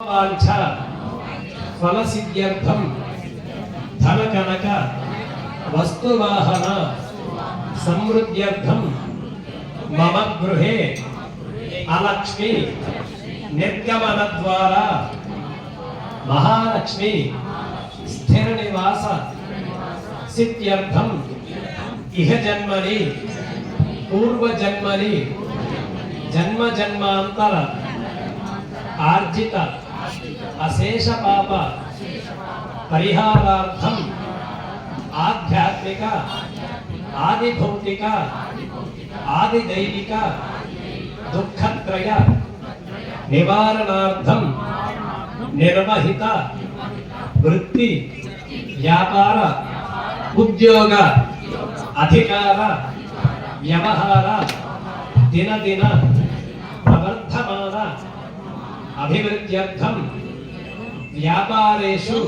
వాంఛ ఫలసిద్ధ్యర్థం ధనకనక వస్తువాహన సమృద్ధ్యర్థం మమ గృహే అలక్ష్మి నిర్గమన ద్వారా మహాలక్ష్మి స్థిర నివాస సిద్ధ్యర్థం ఇహ జన్మని పూర్వజన్మని జన్మ జన్మాంతర ఆర్జిత అశేష పాప పరిహారార్థం ఆధ్యాత్మిక ఆదిభౌతిక ఆదిదైవిక దుఃఖత్రయ నివారణార్థం నిర్వహిత వృత్తి వ్యాపార ఉద్యోగ అధికార వ్యవహార దినదిన ప్రవర్ధమాన అభివృద్ధ్యర్థం వ్యాపారేషు